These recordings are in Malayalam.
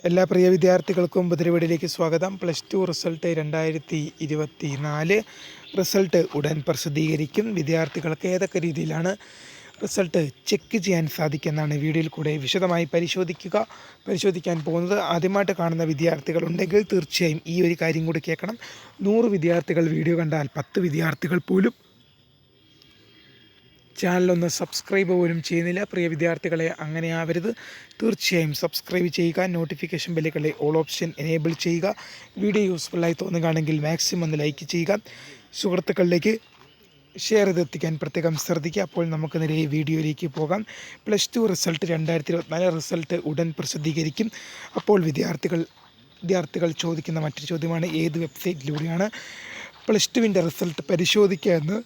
എല്ലാ പ്രിയ വിദ്യാർത്ഥികൾക്കും പുതിയ സ്വാഗതം. +2 റിസൾട്ട് 2024 റിസൾട്ട് ഉടൻ പ്രസിദ്ധീകരിക്കും. വിദ്യാർത്ഥികൾക്ക് ഏതൊക്കെ രീതിയിലാണ് റിസൾട്ട് ചെക്ക് ചെയ്യാൻ സാധിക്കുമെന്നാണ് വീഡിയോയിൽ കൂടെ വിശദമായി പരിശോധിക്കാൻ പോകുന്നത്. ആദ്യമായിട്ട് കാണുന്ന വിദ്യാർത്ഥികളുണ്ടെങ്കിൽ തീർച്ചയായും ഈ ഒരു കാര്യം കൂടി കേൾക്കണം. 100 വിദ്യാർത്ഥികൾ വീഡിയോ കണ്ടാൽ 10 വിദ്യാർത്ഥികൾ പോലും ചാനലൊന്ന് സബ്സ്ക്രൈബ് പോലും ചെയ്യുന്നില്ല. പ്രിയ വിദ്യാർത്ഥികളെ, അങ്ങനെ ആവരുത്. തീർച്ചയായും സബ്സ്ക്രൈബ് ചെയ്യുക. നോട്ടിഫിക്കേഷൻ ബെല്ലുകളെ ഓൾ ഓപ്ഷൻ എനേബിൾ ചെയ്യുക. വീഡിയോ യൂസ്ഫുള്ളായി തോന്നുകയാണെങ്കിൽ മാക്സിമം ഒന്ന് ലൈക്ക് ചെയ്യുക. സുഹൃത്തുക്കളിലേക്ക് ഷെയർ ചെയ്തെത്തിക്കാൻ പ്രത്യേകം ശ്രദ്ധിക്കുക. അപ്പോൾ നമുക്ക് നേരെ വീഡിയോയിലേക്ക് പോകാം. +2 റിസൾട്ട് 2024 റിസൾട്ട് ഉടൻ പ്രസിദ്ധീകരിക്കും. അപ്പോൾ വിദ്യാർത്ഥികൾ ചോദിക്കുന്ന മറ്റൊരു ചോദ്യമാണ്, ഏത് വെബ്സൈറ്റിലൂടെയാണ് +2വിൻ്റെ റിസൾട്ട് പരിശോധിക്കുക എന്ന്.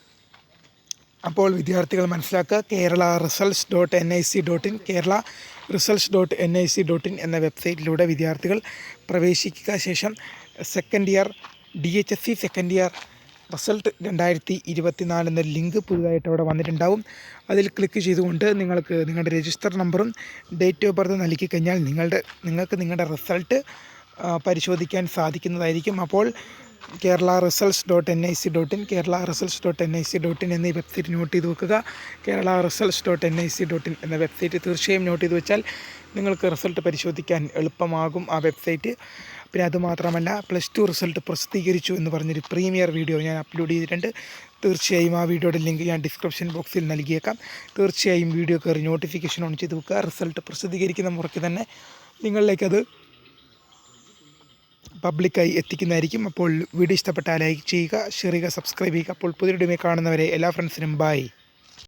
അപ്പോൾ വിദ്യാർത്ഥികൾ മനസ്സിലാക്കുക, kerala-results.nic.in kerala-results.nic.in എന്ന വെബ്സൈറ്റിലൂടെ വിദ്യാർത്ഥികൾ പ്രവേശിക്കുക. ശേഷം second year DHSC second year result 2024 എന്നൊരു ലിങ്ക് പുതുതായിട്ട് അവിടെ വന്നിട്ടുണ്ടാവും. അതിൽ ക്ലിക്ക് ചെയ്തുകൊണ്ട് നിങ്ങൾക്ക് നിങ്ങളുടെ രജിസ്റ്റർ നമ്പറും ഡേറ്റ് ഓഫ് ബർത്ത് നൽകി കഴിഞ്ഞാൽ നിങ്ങൾക്ക് നിങ്ങളുടെ റിസൾട്ട് പരിശോധിക്കാൻ സാധിക്കുന്നതായിരിക്കും. അപ്പോൾ kerala-results.nic.in kerala-results.nic.in എന്നീ വെബ്സൈറ്റ് നോട്ട് ചെയ്ത് വെക്കുക. kerala-results.nic.in എന്ന വെബ്സൈറ്റ് തീർച്ചയായും നോട്ട് ചെയ്ത് വെച്ചാൽ നിങ്ങൾക്ക് റിസൾട്ട് പരിശോധിക്കാൻ എളുപ്പമാകും ആ വെബ്സൈറ്റ്. പിന്നെ അതുമാത്രമല്ല, +2 റിസൾട്ട് പ്രസിദ്ധീകരിച്ചു എന്ന് പറഞ്ഞൊരു പ്രീമിയർ വീഡിയോ ഞാൻ അപ്ലോഡ് ചെയ്തിട്ടുണ്ട്. തീർച്ചയായും ആ വീഡിയോയുടെ ലിങ്ക് ഞാൻ ഡിസ്ക്രിപ്ഷൻ ബോക്സിൽ നൽകിയേക്കാം. തീർച്ചയായും വീഡിയോ കയറി നോട്ടിഫിക്കേഷൻ ഓൺ ചെയ്ത് വെക്കുക. റിസൾട്ട് പ്രസിദ്ധീകരിക്കുന്ന മുറയ്ക്ക് തന്നെ നിങ്ങളിലേക്കത് പബ്ലിക്കായി എത്തിക്കുന്നതായിരിക്കും. അപ്പോൾ വീഡിയോ ഇഷ്ടപ്പെട്ടാൽ ലൈക്ക് ചെയ്യുക, ഷെയർ ചെയ്യുക, സബ്സ്ക്രൈബ് ചെയ്യുക. അപ്പോൾ പുതിയ വീഡിയോ കാണുന്നവരെ എല്ലാ ഫ്രണ്ട്സിനും ബൈ.